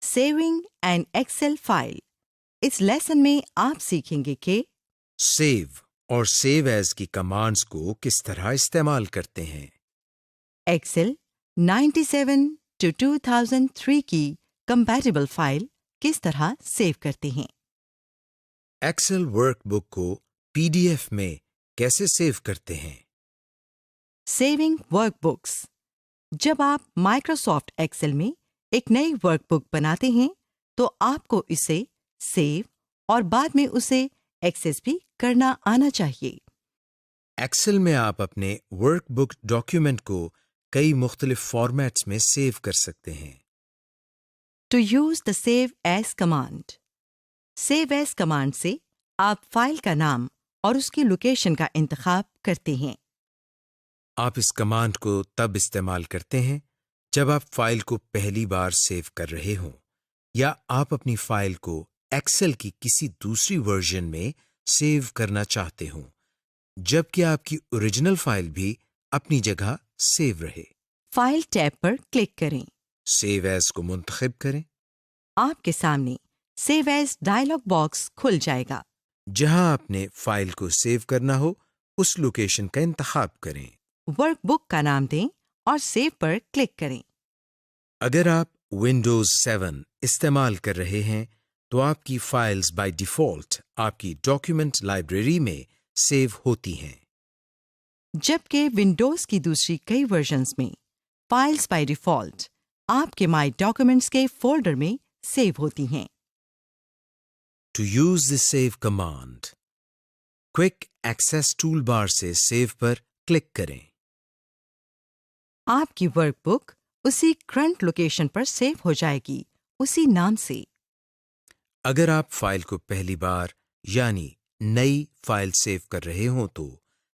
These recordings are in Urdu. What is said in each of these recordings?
Saving an Excel file. اس لیسن میں آپ سیکھیں گے کہ سیو اور سیو ایز کی کمانڈز کو کس طرح استعمال کرتے ہیں. ایکسل 97 to 2003 کی کمپیٹیبل فائل کس طرح سیو کرتے ہیں. ایکسل ورک بک کو پی ڈی ایف میں کیسے سیو کرتے ہیں. Saving work books. جب آپ مائکروسافٹ ایکسل میں ایک نئی ورک بک بناتے ہیں تو آپ کو اسے سیو اور بعد میں اسے ایکسس بھی کرنا آنا چاہیے. ایکسل میں آپ اپنے ورک بک ڈاکیومنٹ کو کئی مختلف فارمیٹس میں سیو کر سکتے ہیں. To use the save as command. Save as command سے آپ فائل کا نام اور اس کی لوکیشن کا انتخاب کرتے ہیں. آپ اس کمانڈ کو تب استعمال کرتے ہیں جب آپ فائل کو پہلی بار سیو کر رہے ہوں یا آپ اپنی فائل کو ایکسل کی کسی دوسری ورژن میں سیو کرنا چاہتے ہوں جبکہ آپ کی اوریجنل فائل بھی اپنی جگہ سیو رہے. فائل ٹیب پر کلک کریں. سیو ایز کو منتخب کریں. آپ کے سامنے سیو ایز ڈائلاگ باکس کھل جائے گا. جہاں آپ نے فائل کو سیو کرنا ہو اس لوکیشن کا انتخاب کریں. ورک بک کا نام دیں اور سیو پر کلک کریں. اگر آپ ونڈوز 7 استعمال کر رہے ہیں تو آپ کی فائلز بائی ڈیفالٹ آپ کی ڈاکیومنٹ لائبریری میں سیو ہوتی ہیں. جبکہ ونڈوز کی دوسری کئی ورژنز میں فائلز بائی ڈیفالٹ آپ کے مائی ڈاکیومنٹس کے فولڈر میں سیو ہوتی ہیں. To use the save command. Quick access tool bar سے سیو پر کلک کریں. آپ کی ورک بک اسی کرنٹ لوکیشن پر سیو ہو جائے گی اسی نام سے. اگر آپ فائل کو پہلی بار یعنی نئی فائل سیو کر رہے ہوں تو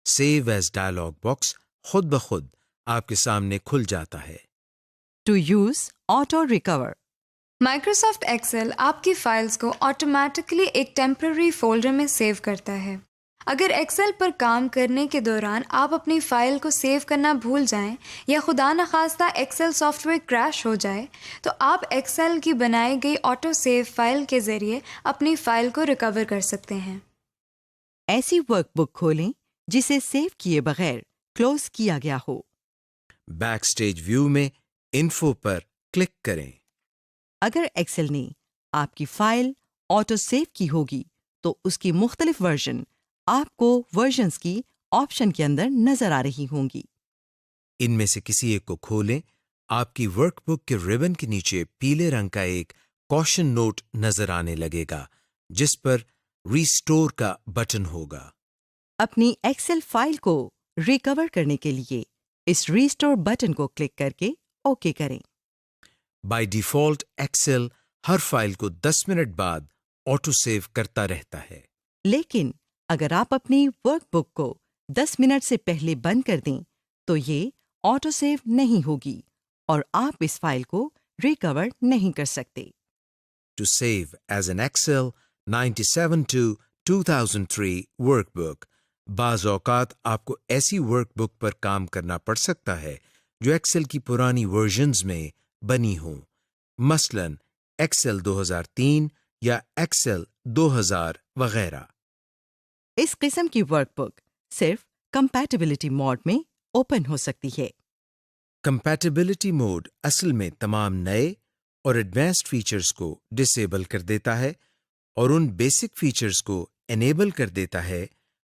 سیو ایز ڈائلاگ باکس خود بخود آپ کے سامنے کھل جاتا ہے. To use auto recover. Microsoft Excel آپ کی فائلز کو آٹومیٹکلی ایک ٹیمپرری فولڈر میں سیو کرتا ہے. اگر ایکسل پر کام کرنے کے دوران آپ اپنی فائل کو سیو کرنا بھول جائیں یا خدا نخواستہ ایکسل سافٹ ویئر کریش ہو جائے تو آپ ایکسل کی بنائی گئی آٹو سیو فائل کے ذریعے اپنی فائل کو ریکور کر سکتے ہیں. ایسی ورک بک کھولیں جسے سیو کیے بغیر کلوز کیا گیا ہو. بیک سٹیج ویو میں انفو پر کلک کریں. اگر ایکسل نے آپ کی فائل آٹو سیو کی ہوگی تو اس کی مختلف ورژن آپ کو ورژنز کی آپشن کے اندر نظر آ رہی ہوں گی. ان میں سے کسی ایک کو کھولیں. آپ کی ورک بک کے ریبن کے نیچے پیلے رنگ کا ایک کوشن نوٹ نظر آنے لگے گا جس پر ریسٹور کا بٹن ہوگا. اپنی ایکسل فائل کو ریکور کرنے کے لیے اس ریسٹور بٹن کو کلک کر کے اوکے کریں. بائی ڈیفالٹ ایکسل ہر فائل کو 10 منٹ بعد آٹو سیو کرتا رہتا ہے. لیکن اگر آپ اپنی ورک بک کو 10 منٹ سے پہلے بند کر دیں تو یہ آٹو سیو نہیں ہوگی اور آپ اس فائل کو ریکور نہیں کر سکتے. To save as an Excel 97 to 2003 workbook. بعض اوقات آپ کو ایسی ورک بک پر کام کرنا پڑ سکتا ہے جو ایکسل کی پرانی ورژنز میں بنی ہوں، مثلا ایکسل 2003 یا ایکسل 2000 وغیرہ. اس قسم کی ورک بک صرف کمپیٹیبلٹی موڈ میں اوپن ہو سکتی ہے. کمپیٹیبلٹی موڈ اصل میں تمام نئے اور ایڈوانسڈ فیچرز کو ڈسیبل کر دیتا ہے اور ان بیسک فیچرز کو انیبل کر دیتا ہے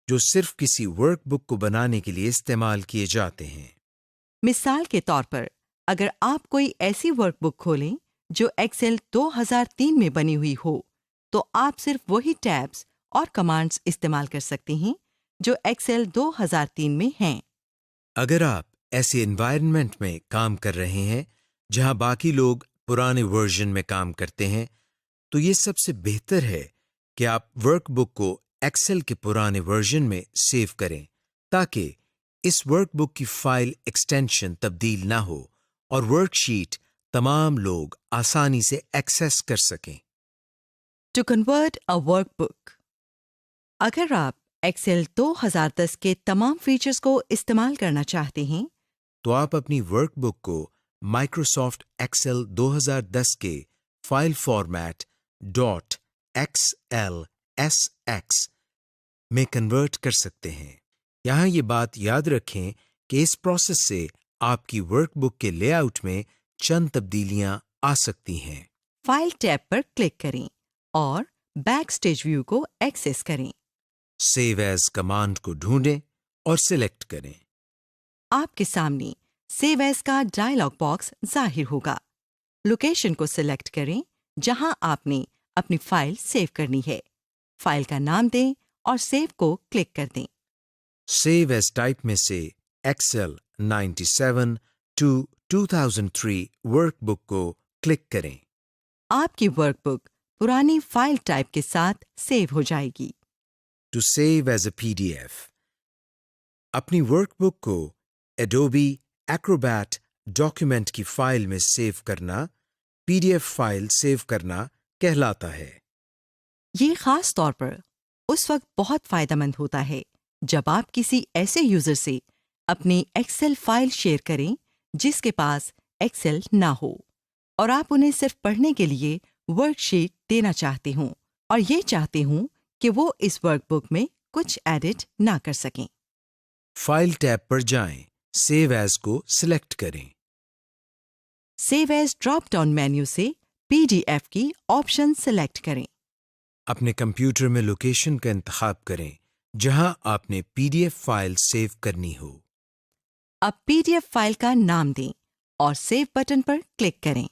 جو صرف کسی ورک بک کو بنانے کے لیے استعمال کیے جاتے ہیں. مثال کے طور پر اگر آپ کوئی ایسی ورک بک کھولیں جو ایکسل 2003 میں بنی ہوئی ہو تو آپ صرف وہی ٹیبز اور کمانڈز استعمال کر سکتے ہیں جو ایکسل 2003 میں ہیں. اگر آپ ایسے انوائرنمنٹ میں کام کر رہے ہیں جہاں باقی لوگ پرانے ورژن میں کام کرتے ہیں تو یہ سب سے بہتر ہے کہ آپ ورک بک کو ایکسل کے پرانے ورژن میں سیو کریں تاکہ اس ورک بک کی فائل ایکسٹینشن تبدیل نہ ہو اور ورک شیٹ تمام لوگ آسانی سے ایکسیس کر سکیں. ٹو کنورٹ اے ورک بک. اگر آپ ایکسل 2010 کے تمام فیچرز کو استعمال کرنا چاہتے ہیں تو آپ اپنی ورک بک کو مائکروسافٹ ایکسل 2010 کے فائل فارمیٹ .xlsx میں کنورٹ کر سکتے ہیں۔ یہاں یہ بات یاد رکھیں کہ اس پروسیس سے آپ کی ورک بک کے لے آؤٹ میں چند تبدیلیاں آ سکتی ہیں۔ فائل ٹیب پر کلک کریں اور بیک سٹیج ویو کو ایکسس کریں۔ سیو ایز کمانڈ کو ڈھونڈیں اور سلیکٹ کریں۔ آپ کے سامنے سیو ایز کا ڈائلاگ باکس ظاہر ہوگا۔ لوکیشن کو سلیکٹ کریں جہاں آپ نے اپنی فائل سیو کرنی ہے۔ فائل کا نام دیں اور سیو کو کلک کر دیں۔ سیو ایز ٹائپ میں سے ایکسل 97/2003 ورک بک کو کلک کریں۔ آپ کی ورک بک پرانی فائل ٹائپ کے ساتھ سیو ہو جائے گی۔ To save as a PDF، اپنی ورک بک کو ایڈوبی ایکروبیٹ ڈاکیومنٹ کی فائل میں سیو کرنا PDF فائل سیو کرنا کہلاتا ہے۔ یہ خاص طور پر اس وقت بہت فائدہ مند ہوتا ہے جب آپ کسی ایسے یوزر سے اپنی ایکسل فائل شیئر کریں جس کے پاس ایکسل نہ ہو اور آپ انہیں صرف پڑھنے کے لیے ورک شیٹ دینا چاہتے ہوں اور یہ چاہتے ہوں کہ وہ اس ورک بک میں کچھ ایڈٹ نہ کر سکیں۔ فائل ٹیب پر جائیں، سیو ایز کو سلیکٹ کریں۔ Save as drop down menu سے PDF کی آپشن سلیکٹ کریں۔ اپنے کمپیوٹر میں لوکیشن کا انتخاب کریں جہاں آپ نے PDF فائل سیو کرنی ہو۔ اب PDF فائل کا نام دیں اور سیو بٹن پر کلک کریں۔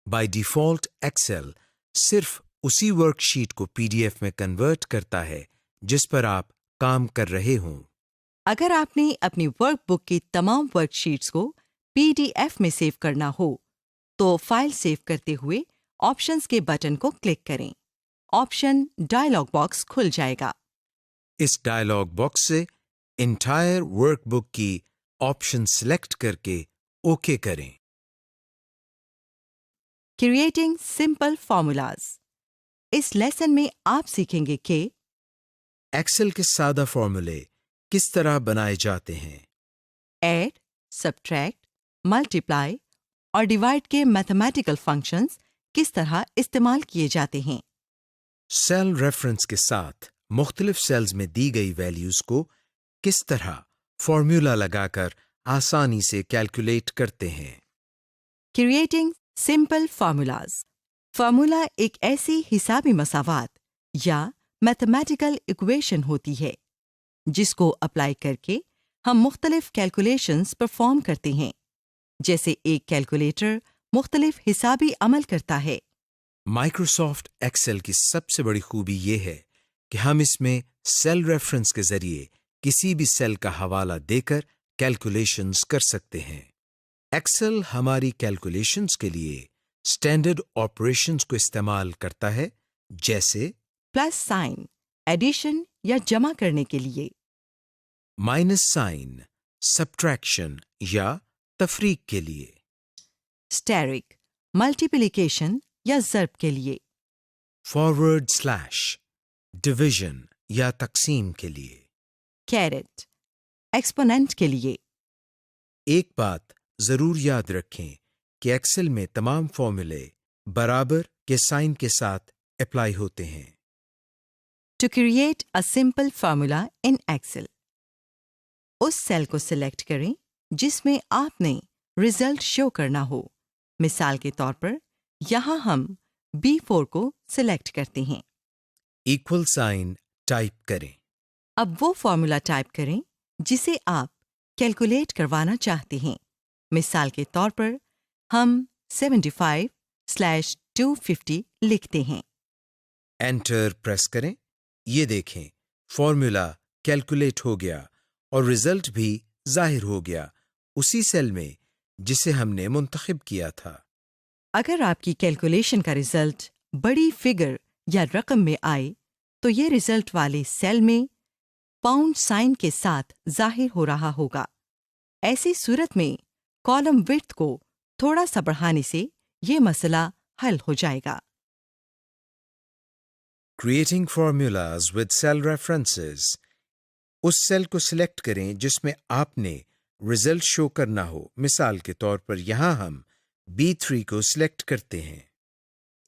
بائی ڈیفالٹ ایکسل صرف اسی ورک شیٹ کو PDF میں کنورٹ کرتا ہے جس پر آپ کام کر رہے ہوں۔ اگر آپ نے اپنی ورک بک کی تمام ورک شیٹس کو PDF میں سیو کرنا ہو تو فائل سیو کرتے ہوئے آپشنز کے بٹن کو کلک کریں۔ آپشن ڈائلاگ باکس کھل جائے گا۔ اس ڈائلاگ باکس سے انٹائر ورک بک کی آپشن سلیکٹ کر کے اوکے کریں۔ Creating simple formulas. اس لیسن میں آپ سیکھیں گے کہ ایکسل کے سادہ فارمولے کس طرح بنائے جاتے ہیں، ایڈ، سبٹریکٹ، ملٹیپلائی اور ڈیوائڈ کے میتھمیٹیکل فنکشنز کس طرح استعمال کیے جاتے ہیں، سیل ریفرنس کے ساتھ مختلف سیلز میں دی گئی ویلیوز کو کس طرح فارمولا لگا کر آسانی سے کیلکولیٹ کرتے ہیں۔ Creating simple formulas. فارمولا ایک ایسی حسابی مساوات یا میتھمیٹیکل ایکویشن ہوتی ہے جس کو اپلائی کر کے ہم مختلف کیلکولیشنز پرفارم کرتے ہیں۔ جیسے ایک کیلکولیٹر مختلف حسابی عمل کرتا ہے۔ مائکروسافٹ ایکسل کی سب سے بڑی خوبی یہ ہے کہ ہم اس میں سیل ریفرنس کے ذریعے کسی بھی سیل کا حوالہ دے کر کیلکولیشنز کر سکتے ہیں۔ ایکسل ہماری کیلکولیشنز کے لیے اسٹینڈرڈ آپریشنز کو استعمال کرتا ہے، جیسے پلس سائن ایڈیشن یا جمع کرنے کے لیے، مائنس سائن سبٹریکشن یا تفریق کے لیے، اسٹیرک ملٹیپلیکیشن یا ضرب کے لیے، فارورڈ سلیش ڈویژن یا تقسیم کے لیے۔ کیرٹ ایکسپوننٹ کے لیے۔ ایک بات ضرور یاد رکھیں کہ ایکسل میں تمام فارمولے برابر کے سائن کے ساتھ اپلائی ہوتے ہیں۔ To create a simple formula in Excel, اس سیل کو سلیکٹ کریں جس میں آپ نے رزلٹ شو کرنا ہو۔ مثال کے طور پر یہاں ہم B4 کو سلیکٹ کرتے ہیں۔ ایکول سائن ٹائپ کریں۔ اب وہ فارمولا ٹائپ کریں جسے آپ کیلکولیٹ کروانا چاہتے ہیں۔ مثال کے طور پر ہم 75/250 لکھتے ہیں۔ انٹر پریس کریں۔ یہ دیکھیں فارمولا کیلکولیٹ ہو گیا اور رزلٹ بھی ظاہر ہو گیا اسی سیل میں جسے ہم نے منتخب کیا تھا۔ اگر آپ کی کیلکولیشن کا رزلٹ بڑی فگر یا رقم میں آئے تو یہ رزلٹ والے سیل میں پاؤنڈ سائن کے ساتھ ظاہر ہو رہا ہوگا۔ ایسی صورت میں کالم وڈتھ کو تھوڑا سا بڑھانے سے یہ مسئلہ حل ہو جائے گا۔ Creating formulas with cell references, اس سیل کو سلیکٹ کریں جس میں آپ نے رزلٹ شو کرنا ہو۔ مثال کے طور پر یہاں ہم B3 کو سلیکٹ کرتے ہیں۔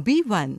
B1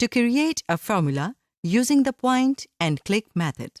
To create a formula using the point and click method,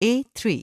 A3।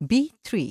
B3।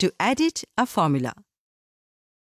To edit a formula,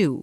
2,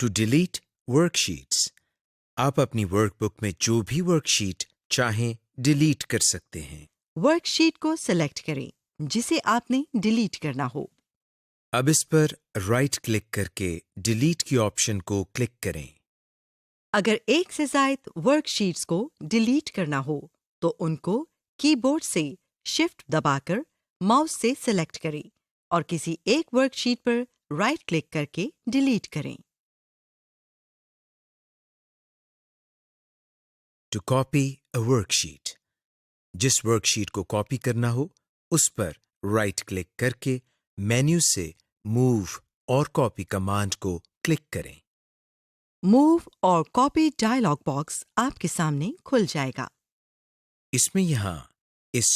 To delete worksheets. آپ اپنی ورک بک میں جو بھی ورک شیٹ چاہیں ڈیلیٹ کر سکتے ہیں. ورک شیٹ کو سلیکٹ کریں جسے آپ نے ڈیلیٹ کرنا ہو. اب اس پر رائٹ کلک کر کے ڈیلیٹ کی آپشن کو کلک کریں. اگر ایک سے زائد ورک شیٹس کو ڈیلیٹ کرنا ہو تو ان کو کی بورڈ سے شفٹ دبا کر ماؤس سے سلیکٹ کریں اور کسی ایک ورک شیٹ پر رائٹ کلک کر کے ڈیلیٹ کریں. To copy a worksheet. جس ورک شیٹ کو کاپی کرنا ہو اس پر رائٹ کلک کر کے مینیو سے موو اور کاپی کمانڈ کو کلک کریں. موو اور کاپی ڈائلاگ باکس آپ کے سامنے کھل جائے گا. اس میں یہاں اس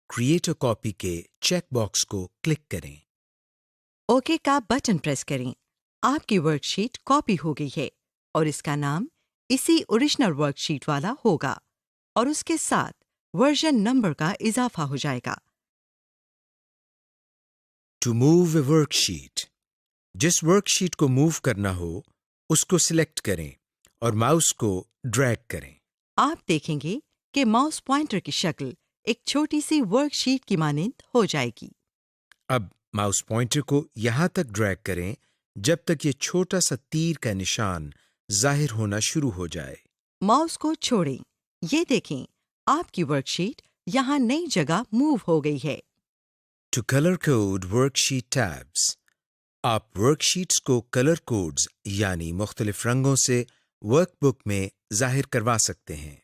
کریٹ اے کاپی کے چیک باکس کو کلک کریں. اوکے کا بٹن پریس کریں. آپ کی ورک شیٹ کاپی ہو گئی ہے اور اس کا نام اسی اوریجنل ورک شیٹ والا ہوگا اور اس کے ساتھ ورژن نمبر کا اضافہ ہو جائے گا. To move a worksheet. جس ورک شیٹ کو موو کرنا ہو اس کو سلیکٹ کریں اور ماؤس کو ڈریگ کریں. آپ دیکھیں گے کہ ماؤس پوائنٹر کی شکل ایک چھوٹی سی ورک شیٹ کی مانند ہو جائے گی. اب ماؤس پوائنٹر کو یہاں تک ڈریگ کریں جب تک یہ چھوٹا سا تیر کا نشان ظاہر ہونا شروع ہو جائے. ماؤس کو چھوڑیں. یہ دیکھیں آپ کی ورک شیٹ یہاں نئی جگہ موو ہو گئی ہے. To color code worksheet tabs. آپ ورک شیٹس کو کلر کوڈز یعنی مختلف رنگوں سے ورک بک میں ظاہر کروا سکتے ہیں.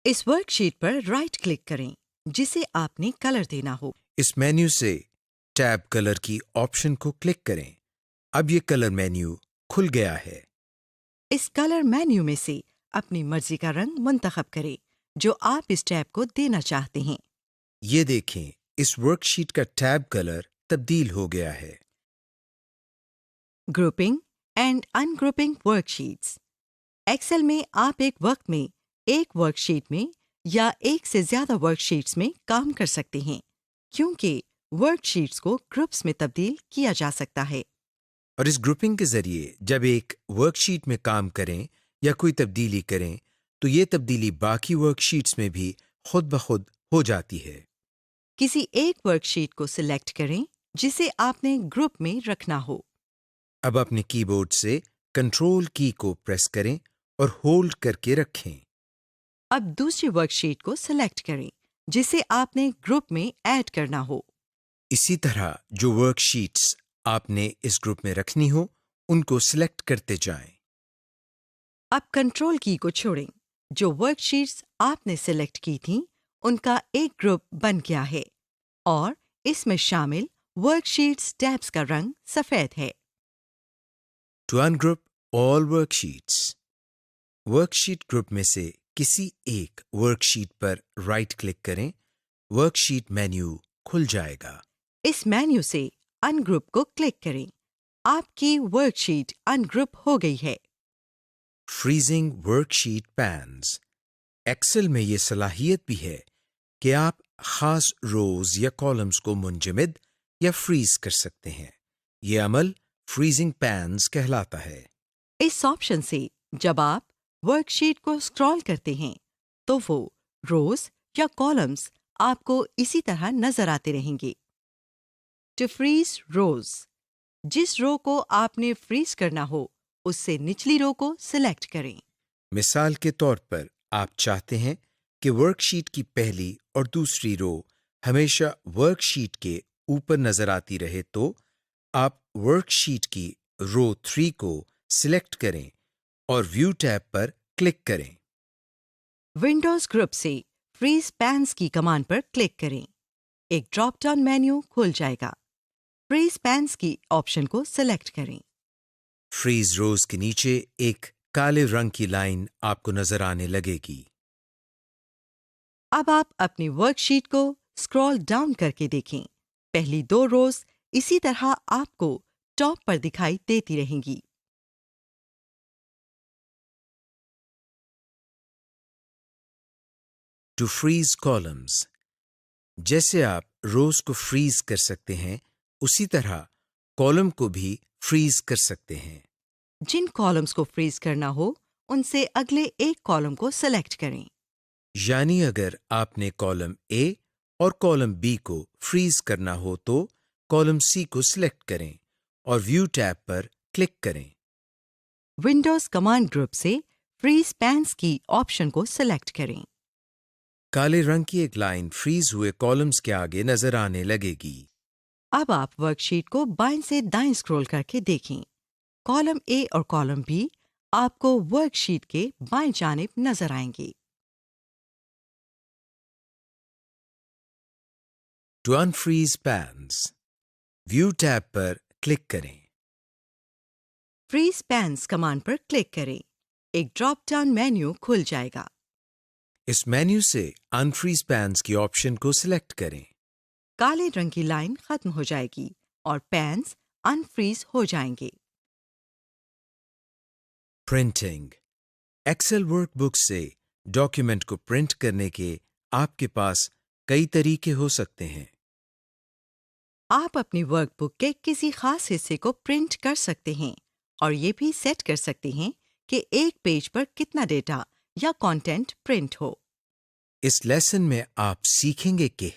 اس ورک شیٹ پر رائٹ کلک کریں جسے آپ نے کلر دینا ہو. اس مینیو سے ٹیب کلر کی آپشن کو کلک کریں. اب یہ کلر مینیو کھل گیا ہے. اس کلر مینیو میں سے اپنی مرضی کا رنگ منتخب کریں جو آپ اس ٹیب کو دینا چاہتے ہیں. یہ دیکھیں اس ورک شیٹ کا ٹیب کلر تبدیل ہو گیا ہے. Grouping and ungrouping worksheets. Excel میں آپ ایک وقت میں ایک ورک شیٹ میں یا ایک سے زیادہ ورک شیٹس میں کام کر سکتے ہیں کیونکہ ورک شیٹس کو گروپس میں تبدیل کیا جا سکتا ہے. اور اس گروپنگ کے ذریعے جب ایک ورک شیٹ میں کام کریں یا کوئی تبدیلی کریں تو یہ تبدیلی باقی ورک شیٹس میں بھی خود بخود ہو جاتی ہے. کسی ایک ورک شیٹ کو سلیکٹ کریں جسے آپ نے گروپ میں رکھنا ہو. اب اپنے کی بورڈ سے کنٹرول کی کو پریس کریں اور ہولڈ کر کے رکھیں. اب دوسری ورک شیٹ کو سلیکٹ کریں جسے آپ نے گروپ میں ایڈ کرنا ہو. اسی طرح جو ورک شیٹس آپ نے اس گروپ میں رکھنی ہو ان کو سلیکٹ کرتے جائیں. اب کنٹرول کی کو چھوڑیں. جو ورک شیٹس آپ نے سلیکٹ کی تھیں ان کا ایک گروپ بن گیا ہے اور اس میں شامل ورک شیٹس ٹیبس کا رنگ سفید ہے. To ungroup all worksheets. Work sheet group میں سے کسی ایک ورک شیٹ پر رائٹ کلک کریں. ورک شیٹ مینیو کھل جائے گا. اس مینیو سے ان گروپ کو کلک کریں. آپ کی ورک شیٹ ان گروپ ہو گئی ہے. فریزنگ ورک شیٹ پینز. ایکسل میں یہ صلاحیت بھی ہے کہ آپ خاص روز یا کالمز کو منجمد یا فریز کر سکتے ہیں. یہ عمل فریزنگ پینز کہلاتا ہے. اس آپشن سے جب آپ ورک شیٹ کو اسکرال کرتے ہیں تو وہ روز یا کالمز آپ کو اسی طرح نظر آتے رہیں گے. ٹو فریز روز. جس رو کو آپ نے فریز کرنا ہو اس سے نچلی رو کو سلیکٹ کریں. مثال کے طور پر آپ چاہتے ہیں کہ ورک شیٹ کی پہلی اور دوسری رو ہمیشہ ورک شیٹ کے اوپر نظر آتی رہے تو آپ ورک شیٹ کی رو 3 کو سلیکٹ کریں اور ویو ٹیب پر کلک کریں. ونڈوز گروپ سے فریز پینز کی کمانڈ پر کلک کریں. ایک ڈراپ ڈاؤن مینیو کھل جائے گا. فریز پینز کی آپشن کو سلیکٹ کریں. فریز روز کے نیچے ایک کالے رنگ کی لائن آپ کو نظر آنے لگے گی. اب آپ اپنی ورک شیٹ کو اسکرال ڈاؤن کر کے دیکھیں. پہلی 2 روز اسی طرح آپ کو ٹاپ پر دکھائی دیتی رہیں گی. To freeze columns. جیسے آپ روز کو فریز کر سکتے ہیں اسی طرح کالم کو بھی فریز کر سکتے ہیں. جن کالمز کو فریز کرنا ہو ان سے اگلے ایک کالم کو سلیکٹ کریں۔ یعنی اگر آپ نے کالم اے اور کالم بی کو فریز کرنا ہو تو کالم سی کو سلیکٹ کریں اور ویو ٹیب پر کلک کریں۔ ونڈوز کمانڈ گروپ سے فریز پینس کی آپشن کو سلیکٹ کریں۔ کالے رنگ کی ایک لائن فریز ہوئے کالمز کے آگے نظر آنے لگے گی۔ اب آپ ورک شیٹ کو بائیں سے دائیں اسکرول کر کے دیکھیں۔ کالم اے اور کالم بی آپ کو ورک شیٹ کے بائیں جانب نظر آئیں گے۔ To unfreeze panes, view tab پر کلک کریں۔ فریز پینس کمانڈ پر کلک کریں۔ ایک ڈراپ ڈاؤن مینیو کھل جائے گا۔ اس مینیو سے انفریز پینز کی آپشن کو سلیکٹ کریں۔ کالے رنگ کی لائن ختم ہو جائے گی اور پینس انفریز ہو جائیں گے۔ پرنٹنگ، ایکسل ورک بک سے ڈاکیومنٹ کو پرنٹ کرنے کے آپ کے پاس کئی طریقے ہو سکتے ہیں۔ آپ اپنی ورک بک کے کسی خاص حصے کو پرنٹ کر سکتے ہیں اور یہ بھی سیٹ کر سکتے ہیں کہ ایک پیج پر کتنا ڈیٹا یا کانٹینٹ پرنٹ ہو۔ اس لیسن میں آپ سیکھیں گے کہ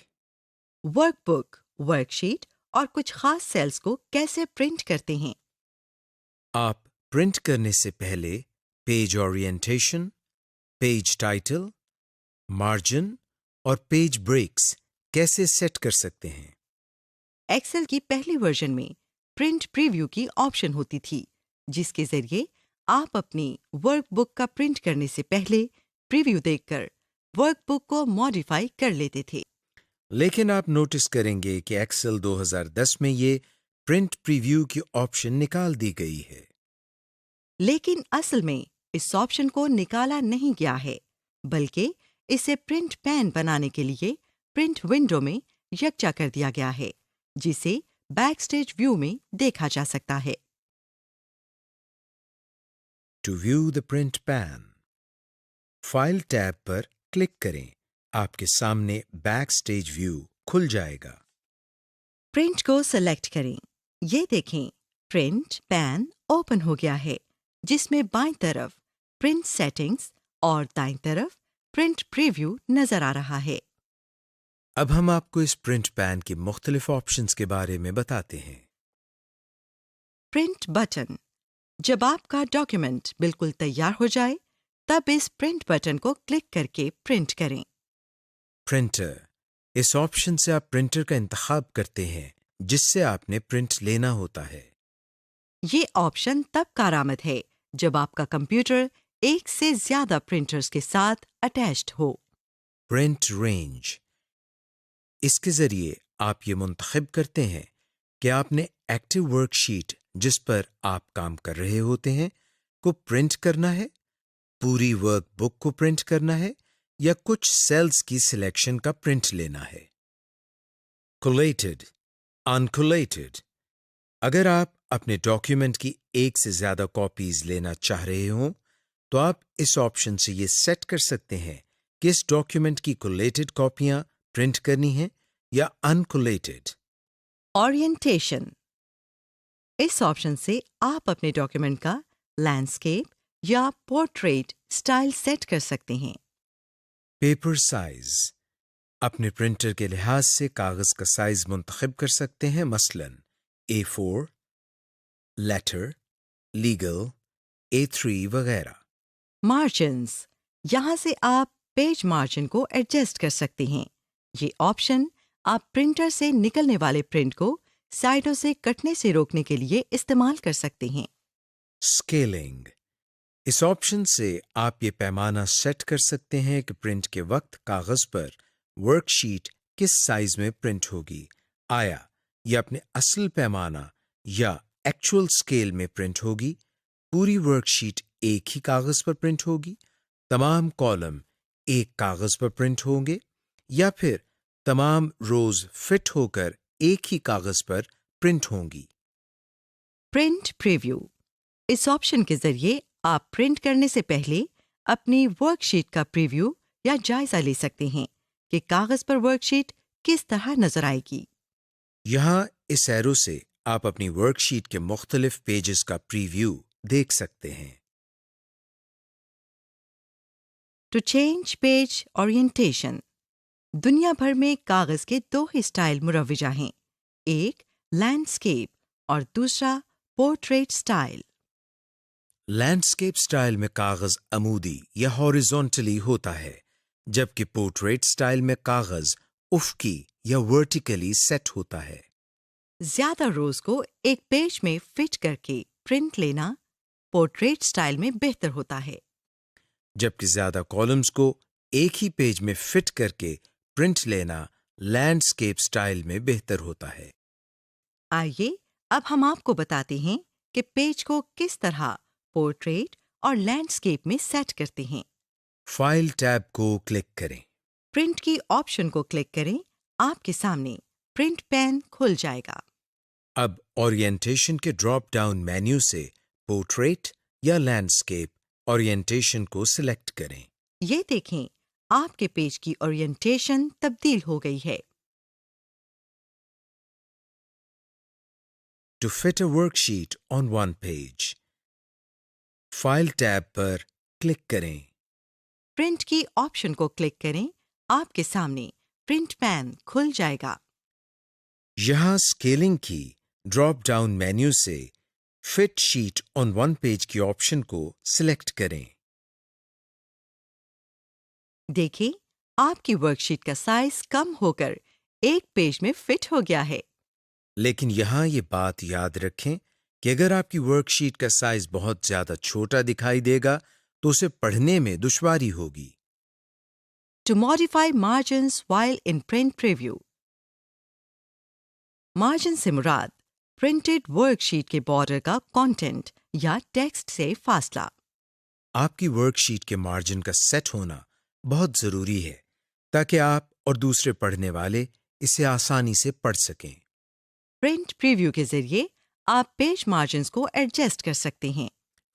ورک بک، ورک شیٹ اور کچھ خاص سیلز کو کیسے پرنٹ کرتے ہیں۔ آپ پرنٹ کرنے سے پہلے page orientation, page title, margin اور پیج بریکس کیسے سیٹ کر سکتے ہیں۔ ایکسل کی پہلی ورژن میں پرنٹ پریویو کی آپشن ہوتی تھی، جس کے ذریعے آپ اپنی ورک بک کا پرنٹ کرنے سے پہلے پریویو دیکھ کر ورک بک کو ماڈیفائی کر لیتے تھے۔ لیکن آپ نوٹس کریں گے کہ ایکسل 2010 میں یہ پرنٹ پریویو کی آپشن نکال دی گئی ہے۔ لیکن اصل میں اس آپشن کو نکالا نہیں گیا ہے، بلکہ اسے پرنٹ پین بنانے کے لیے پرنٹ ونڈو میں یکجا کر دیا گیا ہے، جسے بیک سٹیج ویو میں دیکھا جا سکتا ہے۔ To view the print pane, file tab پر کلک کریں۔ آپ کے سامنے بیک سٹیج ویو کھل جائے گا۔ پرنٹ کو سلیکٹ کریں۔ یہ دیکھیں پرنٹ پین اوپن ہو گیا ہے، جس میں بائیں طرف پرنٹ سیٹنگز اور دائیں طرف پرنٹ پریویو نظر آ رہا ہے۔ اب ہم آپ کو اس پرنٹ پین کے مختلف آپشنز کے بارے میں بتاتے ہیں۔ پرنٹ بٹن، جب آپ کا ڈاکیومنٹ بالکل تیار ہو جائے تب اس پرنٹ بٹن کو کلک کر کے پرنٹ کریں۔ پرنٹر، اس آپشن سے آپ پرنٹر کا انتخاب کرتے ہیں جس سے آپ نے پرنٹ لینا ہوتا ہے۔ یہ آپشن تب کارآمد ہے جب آپ کا کمپیوٹر ایک سے زیادہ پرنٹرز کے ساتھ اٹیچڈ ہو۔ پرنٹ رینج، اس کے ذریعے آپ یہ منتخب کرتے ہیں کہ آپ نے ایکٹیو ورک شیٹ جس پر آپ کام کر رہے ہوتے ہیں کو پرنٹ کرنا ہے، پوری ورک بک کو پرنٹ کرنا ہے یا کچھ سیلز کی سلیکشن کا پرنٹ لینا ہے۔ کولیٹڈ، انکولیٹڈ، اگر آپ اپنے ڈاکیومنٹ کی ایک سے زیادہ کاپیز لینا چاہ رہے ہوں تو آپ اس آپشن سے یہ سیٹ کر سکتے ہیں کہ اس ڈاکیومنٹ کی کولیٹڈ کاپیاں پرنٹ کرنی ہیں یا انکولیٹڈ۔ اورینٹیشن، اس آپشن سے آپ اپنے ڈاکیومنٹ کا لینڈسکیپ یا پورٹریٹ سٹائل سیٹ کر سکتے ہیں۔ پیپر سائز، اپنے پرنٹر کے لحاظ سے کاغذ کا سائز منتخب کر سکتے ہیں، مثلا A4، لیٹر، لیگل، A3 وغیرہ۔ مارجنز، یہاں سے آپ پیج مارجن کو ایڈجسٹ کر سکتے ہیں۔ یہ آپشن آپ پرنٹر سے نکلنے والے پرنٹ کو سائڈوں سے کٹنے سے روکنے کے لیے استعمال کر سکتے ہیں۔ اسکیلنگ، اس آپشن سے آپ یہ پیمانہ سیٹ کر سکتے ہیں کہ پرنٹ کے وقت کاغذ پر ورک شیٹ کس سائز میں پرنٹ ہوگی، آیا یہ اپنے اصل پیمانہ یا ایکچوئل اسکیل میں پرنٹ ہوگی، پوری ورک شیٹ ایک ہی کاغذ پر پرنٹ ہوگی، تمام کالم ایک کاغذ پر پرنٹ ہوں گے، یا پھر تمام روز فٹ ہو کر ایک ہی کاغذ پر پرنٹ ہوں گی۔ پرنٹ پریویو، اس آپشن کے ذریعے آپ پرنٹ کرنے سے پہلے اپنی ورک شیٹ کا پریویو یا جائزہ لے سکتے ہیں کہ کاغذ پر ورک شیٹ کس طرح نظر آئے گی۔ یہاں اس ایرو سے آپ اپنی ورک شیٹ کے مختلف پیجز کا پریویو دیکھ سکتے ہیں۔ To change page orientation. دنیا بھر میں کاغذ کے دو ہی اسٹائل مروجہ ہیں، ایک لینڈسکیپ اور دوسرا پورٹریٹ اسٹائل۔ لینڈسکیپ سٹائل میں کاغذ عمودی یا ہاریزونٹلی ہوتا ہے، جبکہ پورٹریٹ سٹائل میں کاغذ افقی یا ورٹیکلی سیٹ ہوتا ہے۔ زیادہ روز کو ایک پیج میں فٹ کر کے پرنٹ لینا پورٹریٹ اسٹائل میں بہتر ہوتا ہے، جبکہ زیادہ کالمز کو ایک ہی پیج میں فٹ کر کے پرنٹ لینا لینڈسکیپ سٹائل میں بہتر ہوتا ہے۔ آئیے اب ہم آپ کو بتاتے ہیں کہ پیج کو کس طرح پورٹریٹ اور لینڈسکیپ میں سیٹ کرتے ہیں۔ فائل ٹیب کو کلک کریں۔ پرنٹ کی آپشن کو کلک کریں، آپ کے سامنے پرنٹ پین کھل جائے گا۔ اب اورینٹیشن کے ڈراپ ڈاؤن مینیو سے پورٹریٹ یا لینڈسکیپ اورینٹیشن کو سلیکٹ کریں۔ یہ دیکھیں آپ کے پیج کی اورینٹیشن تبدیل ہو گئی ہے۔ To fit a worksheet on one page, file tab پر کلک کریں۔ پرنٹ کی آپشن کو کلک کریں، آپ کے سامنے پرنٹ پین کھل جائے گا۔ یہاں اسکیلنگ کی ڈراپ ڈاؤن مینیو سے fit sheet on one page کی آپشن کو سلیکٹ کریں۔ دیکھیں آپ کی ورک شیٹ کا سائز کم ہو کر ایک پیج میں فٹ ہو گیا ہے۔ لیکن یہاں یہ بات یاد رکھیں کہ اگر آپ کی ورک شیٹ کا سائز بہت زیادہ چھوٹا دکھائی دے گا تو اسے پڑھنے میں دشواری ہوگی۔ To modify margins while in print preview. Margin سے مراد پرنٹڈ ورک شیٹ کے بارڈر کا کانٹینٹ یا ٹیکسٹ سے فاصلہ۔ آپ کی ورک شیٹ کے مارجن کا سیٹ ہونا بہت ضروری ہے تاکہ آپ اور دوسرے پڑھنے والے اسے آسانی سے پڑھ سکیں۔ پرنٹ پریویو کے ذریعے آپ پیج مارجنز کو ایڈجسٹ کر سکتے ہیں۔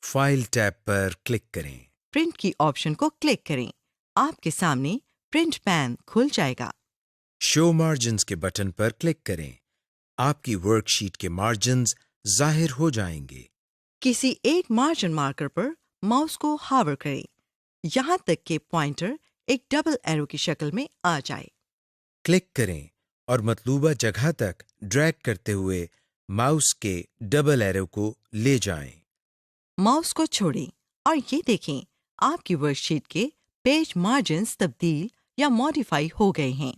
فائل ٹیب پر کلک کریں۔ پرنٹ کی آپشن کو کلک کریں، آپ کے سامنے پرنٹ پین کھل جائے گا۔ شو مارجنز کے بٹن پر کلک کریں، آپ کی ورک شیٹ کے مارجنز ظاہر ہو جائیں گے۔ کسی ایک مارجن مارکر پر ماؤس کو ہاور کریں یہاں تک کہ پوائنٹر ایک ڈبل ایرو کی شکل میں آ جائے۔ کلک کریں اور مطلوبہ جگہ تک ڈریگ کرتے ہوئے ماؤس کے ڈبل ایرو کو لے جائیں۔ ماؤس کو چھوڑیں اور یہ دیکھیں آپ کی ورک شیٹ کے پیج مارجنز تبدیل یا ماڈیفائی ہو گئے ہیں۔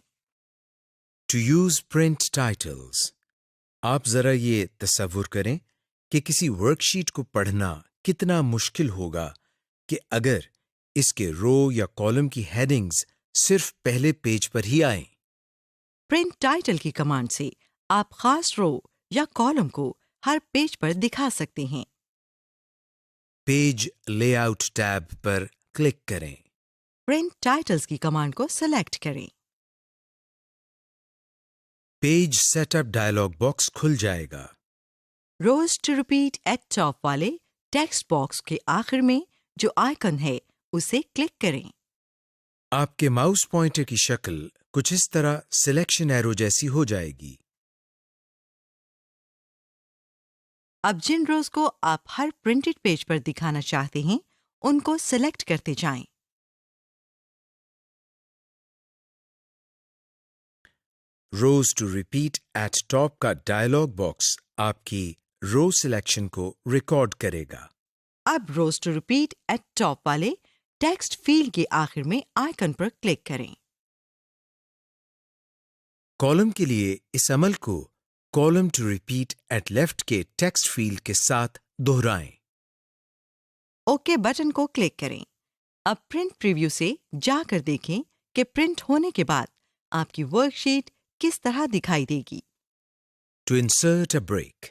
ٹو یوز پرنٹ ٹائٹلز، آپ ذرا یہ تصور کریں کہ کسی ورک شیٹ کو پڑھنا کتنا مشکل ہوگا کہ اگر اس کے رو یا کالم کی ہیڈنگز صرف پہلے پیج پر ہی آئیں۔ پرنٹ ٹائٹل کی کمانڈ سے آپ خاص رو یا کالم کو ہر پیج پر دکھا سکتے ہیں۔ پیج لے آؤٹ ٹیب پر کلک کریں۔ پرنٹ ٹائٹلز کی کمانڈ کو سلیکٹ کریں۔ Page setup dialog box کھل جائے گا۔ Rows to repeat at top والے ٹیکسٹ باکس کے آخر میں جو آئیکن ہے اسے کلک کریں۔ آپ کے ماؤس پوائنٹر کی شکل کچھ اس طرح سلیکشن ایرو جیسی ہو جائے گی۔ اب جن روز کو آپ ہر پرنٹڈ پیج پر دکھانا چاہتے ہیں ان کو سلیکٹ کرتے جائیں۔ Rows to repeat at top کا ڈائلاگ باکس آپ کی رو سلیکشن کو ریکارڈ کرے گا۔ اب rows to repeat at top والے ٹیکسٹ فیلڈ کے آخر میں آئیکن پر کلک کریں۔ کالم کے لیے اس عمل کو column to repeat at left کے ٹیکسٹ فیلڈ کے ساتھ دہرائیں۔ اوکے بٹن کو کلک کریں۔ اب پرنٹ پریویو سے جا کر دیکھیں کہ پرنٹ ہونے کے بعد آپ کی ورک شیٹ کس طرح دکھائی دے گی۔ To insert a break,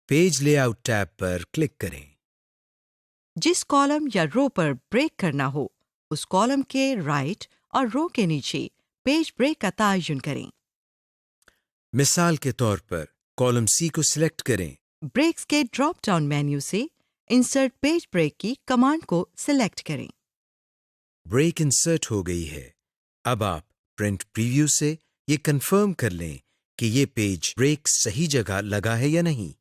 page layout tab پر کلک کریں۔ جس کالم یا رو پر بریک کرنا ہو اس کالم کے رائٹ اور رو کے نیچے پیج بریک کا تعین کریں۔ مثال کے طور پر کالم سی کو سلیکٹ کریں۔ بریکس کے ڈراپ ڈاؤن مینیو سے انسرٹ پیج بریک کی کمانڈ کو سلیکٹ کریں۔ بریک انسرٹ ہو گئی ہے۔ اب آپ پرنٹ پریویو سے یہ کنفرم کر لیں کہ یہ پیج بریک صحیح جگہ لگا ہے یا نہیں۔